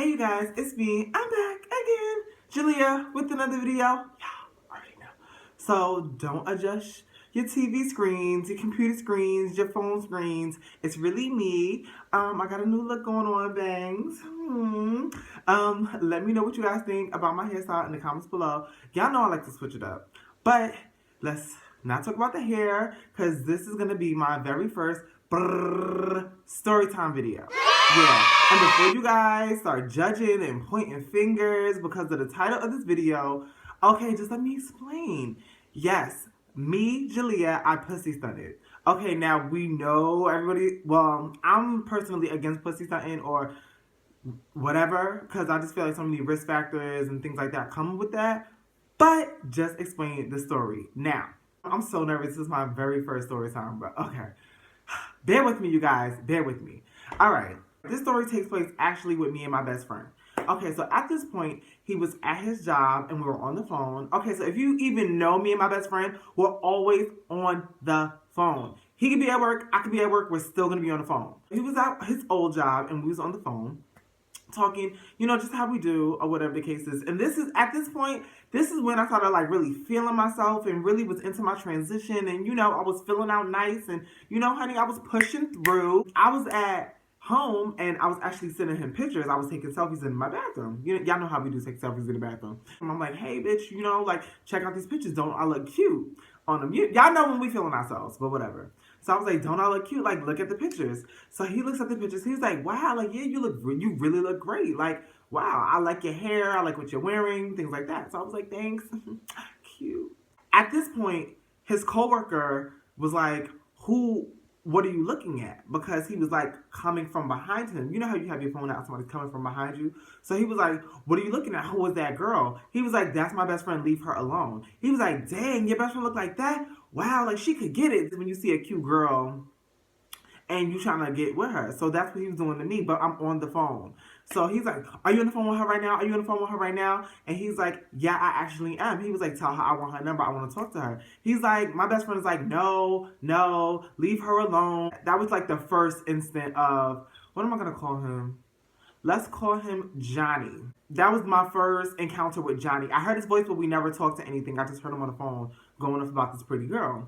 Hey you guys, it's me. I'm back again, Julia, with another video. Y'all already know. So don't adjust your TV screens, your computer screens, your phone screens. It's really me. I got a new look going on, bangs. Let me know what you guys think about my hairstyle in the comments below. Y'all know I like to switch it up. But let's not talk about the hair, because this is gonna be my very first story time video. Yeah, and before you guys start judging and pointing fingers because of the title of this video, okay, just let me explain. Yes, me, Julia, I pussy stunted. Okay, now we know everybody, well, I'm personally against pussy stunting or whatever, because I just feel like so many risk factors and things like that come with that. But just explain the story. Now, I'm so nervous. This is my very first story time, but okay. Bear with me, you guys. Bear with me. All right. This story takes place actually with me and my best friend. Okay, so at this point, he was at his job and we were on the phone. Okay, so if you even know me and my best friend, we're always on the phone. He could be at work, I could be at work, we're still gonna be on the phone. He was at his old job and we was on the phone talking, just how we do or whatever the case is. And this is, at this point, this is when I started like really feeling myself and really was into my transition. And, I was feeling out nice and, honey, I was pushing through. I was at home and I was actually sending him pictures. I was taking selfies in my bathroom. Y'all know how we do take selfies in the bathroom. And I'm like, hey, bitch, like, check out these pictures. Don't I look cute on them? Y'all know when we feeling ourselves, but whatever. So I was like, don't I look cute? Like, look at the pictures. So he looks at the pictures. He's like, wow, like, yeah, you really look great. Like, wow, I like your hair. I like what you're wearing, things like that. So I was like, thanks. Cute. At this point, his coworker was like, what are you looking at? Because he was like coming from behind him. You know how you have your phone out, somebody's coming from behind you? So he was like, what are you looking at? Who was that girl? He was like, that's my best friend, leave her alone. He was like, dang, your best friend look like that? Wow, like she could get it. When you see a cute girl and you trying to get with her. So that's what he was doing to me, but I'm on the phone. So he's like, are you on the phone with her right now? Are you on the phone with her right now? And he's like, yeah, I actually am. He was like, tell her I want her number. I want to talk to her. He's like, my best friend is like, no, leave her alone. That was like the first instant of, what am I going to call him? Let's call him Johnny. That was my first encounter with Johnny. I heard his voice, but we never talked to anything. I just heard him on the phone going off about this pretty girl.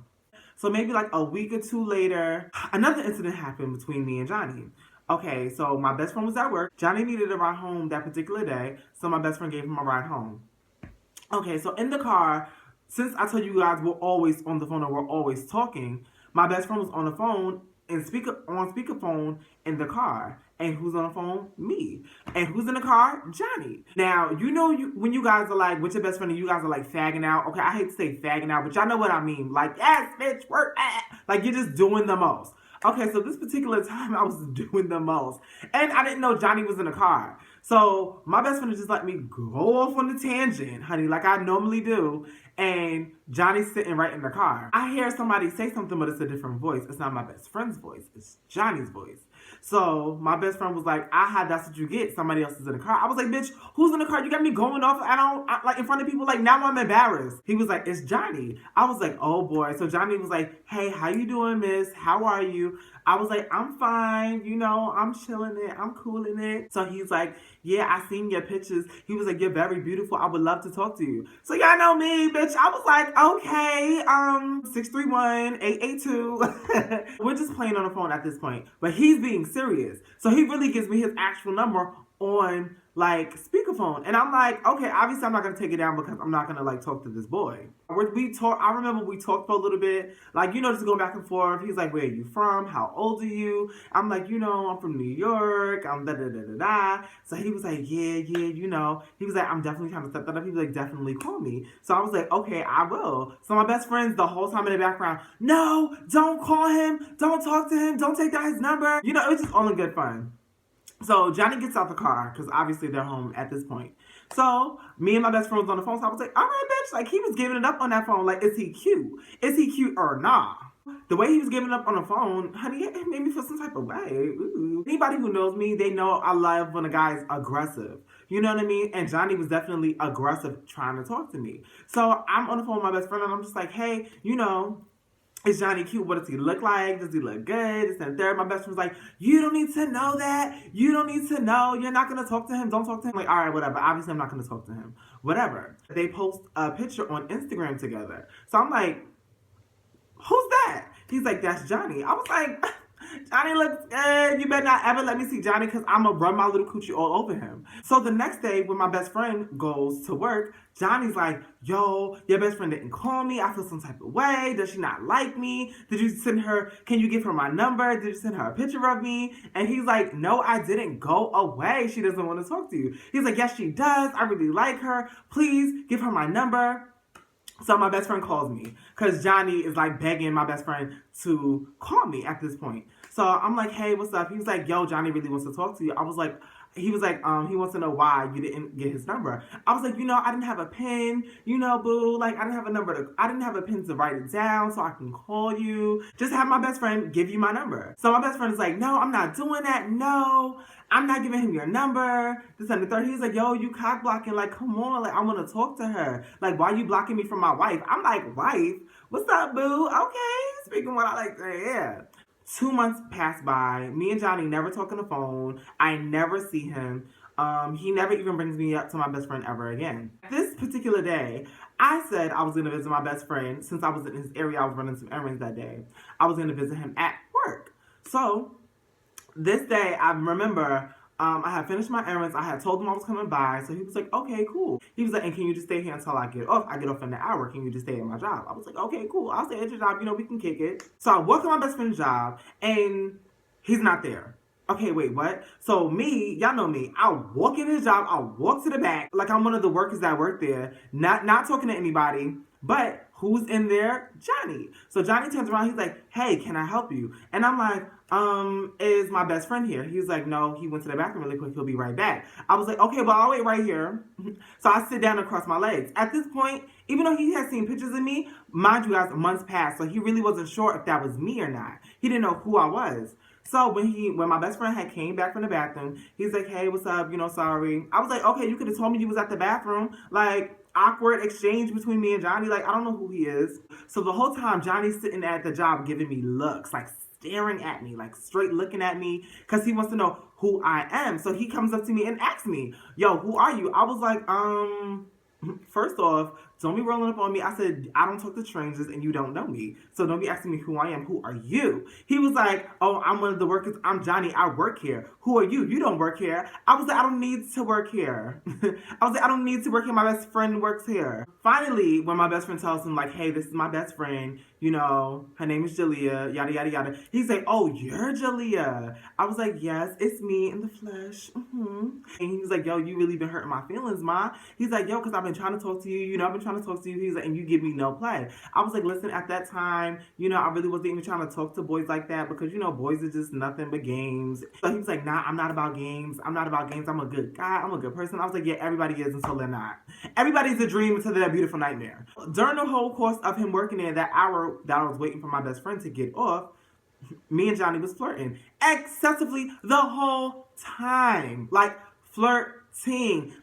So maybe like a week or two later, another incident happened between me and Johnny. Okay, so my best friend was at work. Johnny needed a ride home that particular day, so my best friend gave him a ride home. Okay, so in the car, since I told you guys we're always on the phone and we're always talking, my best friend was on the phone and speakerphone in the car. And who's on the phone? Me. And who's in the car? Johnny. Now, when you guys are like, with your best friend and you guys are like fagging out. Okay, I hate to say fagging out, but y'all know what I mean. Like, yes, bitch, work. Like, you're just doing the most. Okay, so this particular time I was doing the most. And I didn't know Johnny was in the car. So my best friend just let me go off on the tangent, honey, like I normally do. And Johnny's sitting right in the car. I hear somebody say something, but it's a different voice. It's not my best friend's voice. It's Johnny's voice. So my best friend was like, that's what you get. Somebody else is in the car. I was like, bitch, who's in the car? You got me going off like in front of people. Like, now I'm embarrassed. He was like, it's Johnny. I was like, oh boy. So Johnny was like, hey, how you doing, miss? How are you? I was like, I'm fine. I'm chilling it. I'm cooling it. So he's like, yeah, I seen your pictures. He was like, you're very beautiful. I would love to talk to you. So y'all know me, bitch. I was like, okay, 631-882. We're just playing on the phone at this point. But he's being serious. So he really gives me his actual number on like speakerphone. And I'm like, okay, obviously I'm not going to take it down because I'm not going to like talk to this boy. I remember we talked for a little bit, like, just going back and forth. He's like, where are you from? How old are you? I'm like, I'm from New York. I'm da-da-da-da-da. So he was like, yeah. He was like, I'm definitely trying to set that up. He was like, definitely call me. So I was like, okay, I will. So my best friend's the whole time in the background, no, don't call him. Don't talk to him. Don't take down his number. It was just all in good fun. So Johnny gets out the car because obviously they're home at this point. So me and my best friend was on the phone. So I was like, all right, bitch. Like, he was giving it up on that phone. Like, is he cute? Is he cute or nah? The way he was giving up on the phone, honey, it made me feel some type of way. Ooh. Anybody who knows me, they know I love when a guy is aggressive. You know what I mean? And Johnny was definitely aggressive trying to talk to me. So I'm on the phone with my best friend and I'm just like, hey, is Johnny cute? What does he look like? Does he look good? This and third. My best friend's like, you don't need to know that. You don't need to know. You're not going to talk to him. Don't talk to him. Like, all right, whatever. Obviously, I'm not going to talk to him. Whatever. They post a picture on Instagram together. So I'm like, who's that? He's like, that's Johnny. I was like, Johnny looks good. You better not ever let me see Johnny because I'm going to run my little coochie all over him. So the next day when my best friend goes to work, Johnny's like, yo, your best friend didn't call me. I feel some type of way. Does she not like me? Did you send her, can you give her my number? Did you send her a picture of me? And he's like, no, I didn't. Go away. She doesn't want to talk to you. He's like, yes, she does. I really like her. Please give her my number. So my best friend calls me because Johnny is like begging my best friend to call me at this point. So I'm like, hey, what's up? He was like, yo, Johnny really wants to talk to you. I was like, he was like, he wants to know why you didn't get his number. I was like, I didn't have a pen, boo. Like, I didn't have a pen to write it down so I can call you. Just have my best friend give you my number. So my best friend is like, no, I'm not doing that. No, I'm not giving him your number. This and the third. He's like, yo, you cock blocking. Like, come on. Like, I want to talk to her. Like, why are you blocking me from my wife? I'm like, wife? What's up, boo? Okay. Speaking what I like to hear. 2 months passed by. Me and Johnny never talk on the phone. I never see him. He never even brings me up to my best friend ever again. This particular day, I said I was going to visit my best friend. Since I was in his area, I was running some errands that day. I was going to visit him at work. So, this day, I remember I had finished my errands. I had told him I was coming by. So he was like, okay, cool. He was like, and can you just stay here until I get off? I get off in an hour. Can you just stay at my job? I was like, okay, cool. I'll stay at your job. We can kick it. So I walk to my best friend's job and he's not there. Okay, wait, what? So me, y'all know me. I walk in his job. I walk to the back like I'm one of the workers that work there. Not talking to anybody. But who's in there? Johnny. So Johnny turns around. He's like, hey, can I help you? And I'm like, is my best friend here? He was like, no, he went to the bathroom really quick. He'll be right back. I was like, okay, well, I'll wait right here. So I sit down and cross my legs. At this point, even though he had seen pictures of me, mind you guys, months passed. So he really wasn't sure if that was me or not. He didn't know who I was. So when my best friend had came back from the bathroom, he's like, hey, what's up? Sorry. I was like, okay, you could have told me you was at the bathroom. Like, awkward exchange between me and Johnny. Like, I don't know who he is. So the whole time, Johnny's sitting at the job giving me looks, like staring at me, like straight looking at me, because he wants to know who I am. So he comes up to me and asks me, yo, who are you? I was like, first off, don't be rolling up on me. I said, I don't talk to strangers and you don't know me. So don't be asking me who I am. Who are you? He was like, oh, I'm one of the workers. I'm Johnny. I work here. Who are you? You don't work here. I was like, I don't need to work here. I was like, I don't need to work here. My best friend works here. Finally, when my best friend tells him, like, hey, this is my best friend. Her name is Jalea, yada, yada, yada. He's like, oh, you're Jalea. I was like, yes, it's me in the flesh. And he was like, yo, you really been hurting my feelings, Ma. He's like, yo, because I've been trying to talk to you. I've been trying to talk to you. He's like, and you give me no play. I was like, listen, at that time, I really wasn't even trying to talk to boys like that because, boys are just nothing but games. So he was like, nah, I'm not about games. I'm not about games. I'm a good guy. I'm a good person. I was like, yeah, everybody is until they're not. Everybody's a dream until they're a beautiful nightmare. During the whole course of him working there, that hour that I was waiting for my best friend to get off, me and Johnny was flirting excessively the whole time. Like, flirting.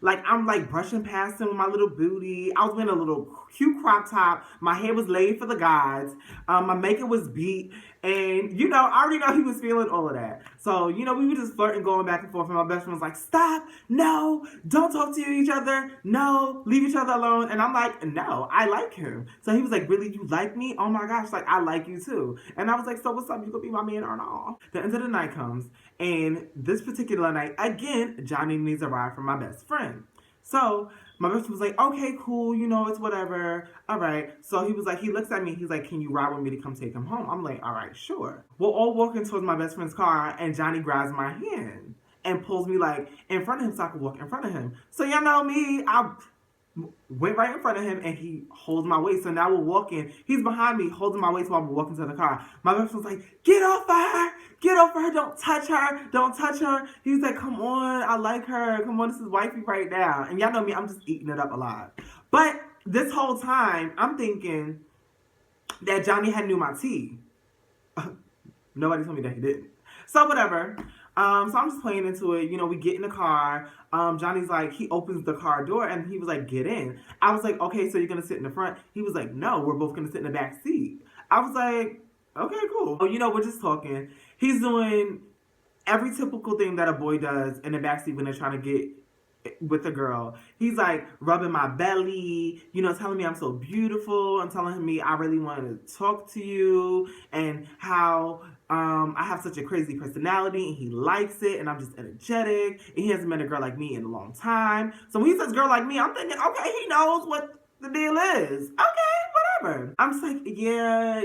Like, I'm like brushing past him with my little booty. I was wearing a little cute crop top. My hair was laid for the gods. My makeup was beat. And, I already know he was feeling all of that. So, we were just flirting, going back and forth. And my best friend was like, stop. No. Don't talk to each other. No. Leave each other alone. And I'm like, no. I like him. So he was like, really? You like me? Oh, my gosh. Like, I like you, too. And I was like, so what's up? You gonna be my man or not? The end of the night comes. And this particular night, again, Johnny needs a ride from my best friend. So my best friend was like, okay, cool, it's whatever. All right. So he was like, he looks at me. He's like, can you ride with me to come take him home? I'm like, all right, sure. We're all walking towards my best friend's car and Johnny grabs my hand and pulls me like in front of him so I could walk in front of him. So y'all know me, I went right in front of him and he holds my waist. So now we're walking. He's behind me holding my waist while we're walking to the car. My best friend's like, get off of her. Get off of her. Don't touch her. Don't touch her. He's like, come on. I like her. Come on. This is wifey right now. And y'all know me. I'm just eating it up a lot. But this whole time, I'm thinking that Johnny had knew my tea. Nobody told me that he didn't. So whatever. So I'm just playing into it. We get in the car. Johnny's like, he opens the car door and he was like, get in. I was like, okay, so you're going to sit in the front? He was like, no, we're both going to sit in the back seat. I was like, okay, cool. Oh, we're just talking. He's doing every typical thing that a boy does in the backseat when they're trying to get with a girl. He's like rubbing my belly, telling me I'm so beautiful and telling me I really want to talk to you and how I have such a crazy personality and he likes it and I'm just energetic and he hasn't met a girl like me in a long time. So when he says girl like me, I'm thinking, okay, he knows what the deal is. Okay, whatever. I'm just like, yeah,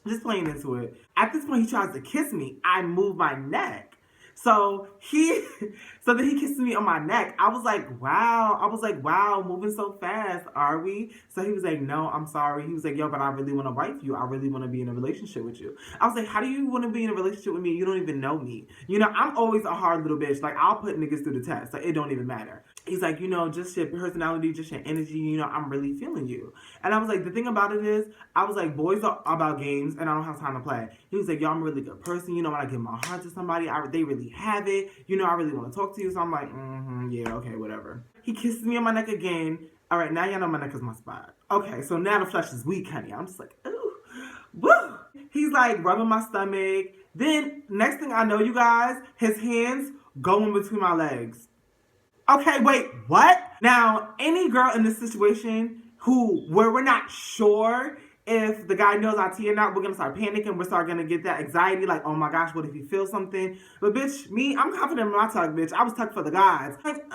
just playing into it. At this point, he tries to kiss me. I move my neck. So then he kisses me on my neck. I was like, wow, moving so fast, are we? So he was like, no, I'm sorry. He was like, yo, but I really want to wife you. I really want to be in a relationship with you. I was like, how do you want to be in a relationship with me? You don't even know me. I'm always a hard little bitch. Like, I'll put niggas through the test. Like, it don't even matter. He's like, just your personality, just your energy, I'm really feeling you. And I was like, the thing about it is, I was like, boys are about games and I don't have time to play. He was like, yo, I'm a really good person. When I give my heart to somebody, they really have it. I really want to talk to you. So I'm like, yeah, okay, whatever. He kisses me on my neck again. All right, now y'all know my neck is my spot. Okay, so now the flesh is weak, honey. I'm just like, ooh, woo. He's like rubbing my stomach. Then next thing I know, you guys, his hands go in between my legs. Okay, wait, what? Now, any girl in this situation where we're not sure if the guy knows our tea or not, we're gonna start panicking. We're gonna get that anxiety, like, oh my gosh, what if he feels something? But bitch, I'm confident in my tug, bitch. I was tugged for the guys. Like,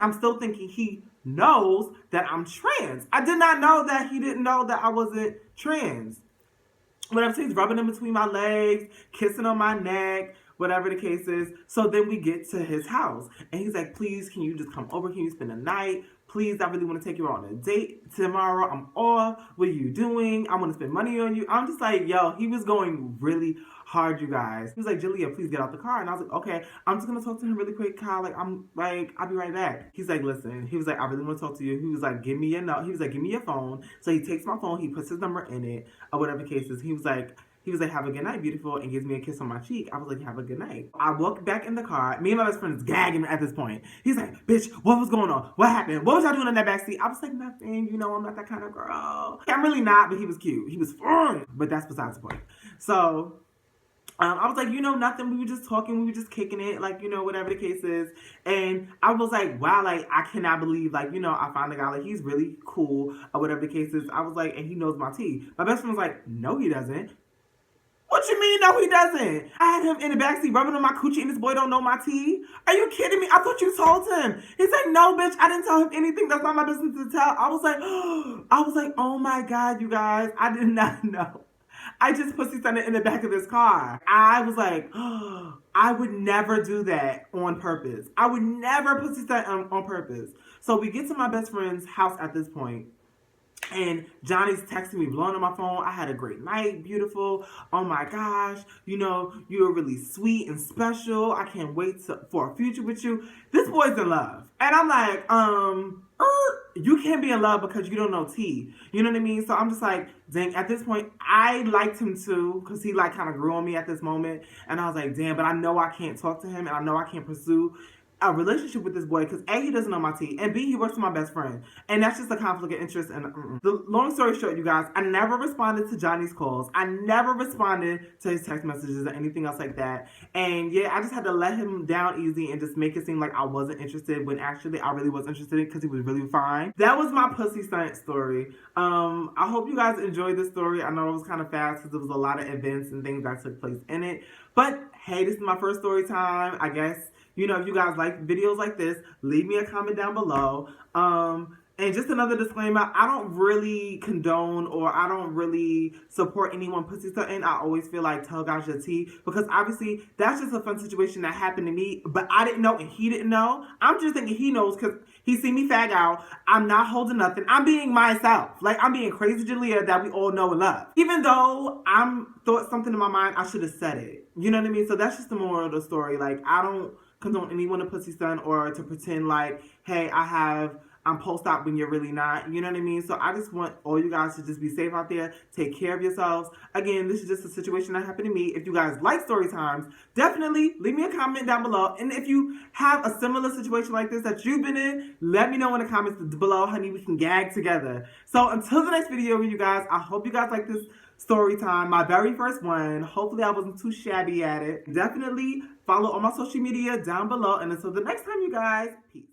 I'm still thinking he knows that I'm trans. I did not know that he didn't know that I wasn't trans. Whatever, so he's rubbing in between my legs, kissing on my neck, whatever the case is. So then we get to his house. And he's like, please, can you just come over? Can you spend the night? Please, I really want to take you on a date tomorrow. I'm off. What are you doing? I want to spend money on you. I'm just like, yo, he was going really hard, you guys. He was like, Julia, please get out the car. And I was like, okay, I'm just going to talk to him really quick, Kyle. I'll be right back. He's like, listen. He was like, I really want to talk to you. He was like, give me your note. He was like, give me your phone. So he takes my phone. He puts his number in it or whatever the case is. He was like, have a good night, beautiful, and gives me a kiss on my cheek. I was like, have a good night. I walk back in the car. Me and my best friend is gagging at this point. He's like, bitch, what was going on? What happened? What was y'all doing in that backseat? I was like, nothing. I'm not that kind of girl. I'm really not, but he was cute. He was fun. But that's besides the point. So I was like, nothing. We were just talking. We were just kicking it, whatever the case is. And I was like, wow, I cannot believe, I found a guy, he's really cool, or whatever the case is. I was like, and he knows my tea. My best friend was like, no, he doesn't. What you mean, no, he doesn't? I had him in the backseat rubbing on my coochie and this boy don't know my tea? Are you kidding me? I thought you told him. He said, no, bitch, I didn't tell him anything. That's not my business to tell. I was like, oh my God, you guys. I did not know. I just pussy stunted in the back of this car. I was like, I would never do that on purpose. I would never pussy stunt on purpose. So we get to my best friend's house at this point. And Johnny's texting me, blowing on my phone. I had a great night, beautiful. Oh my gosh, you're really sweet and special. I can't wait for a future with you. This boy's in love. And I'm like, you can't be in love because you don't know T. You know what I mean? So I'm just like, dang, at this point, I liked him too because he kind of grew on me at this moment. And I was like, damn, but I know I can't talk to him and I know I can't pursue a relationship with this boy because A, he doesn't know my tea, and B, he works with my best friend, and that's just a conflict of interest. And the long story short, you guys, I never responded to Johnny's calls. I never responded to his text messages or anything else like that. And yeah, I just had to let him down easy and just make it seem like I wasn't interested when actually I really was interested because he was really fine. That was my pussy stunt story. I hope you guys enjoyed this story. I know it was kind of fast because there was a lot of events and things that took place in it, but hey, this is my first story time. I guess if you guys like videos like this, leave me a comment down below. And just another disclaimer, I don't really condone or I don't really support anyone pussy stunting. I always feel like tell guys your tea because obviously that's just a fun situation that happened to me, but I didn't know and he didn't know. I'm just thinking he knows because he seen me fag out. I'm not holding nothing. I'm being myself. I'm being crazy Julia that we all know and love. Even though I'm thought something in my mind, I should have said it. You know what I mean? So that's just the moral of the story. I don't condone anyone to pussy stunt or to pretend hey, I have I'm post-op when you're really not. You know what I mean? So I just want all you guys to just be safe out there. Take care of yourselves. Again, this is just a situation that happened to me. If you guys like story times, definitely leave me a comment down below. And if you have a similar situation like this that you've been in, let me know in the comments below, honey. We can gag together. So until the next video, you guys, I hope you guys like this story time, my very first one. Hopefully I wasn't too shabby at it. Definitely follow all my social media down below. And until the next time, you guys, peace.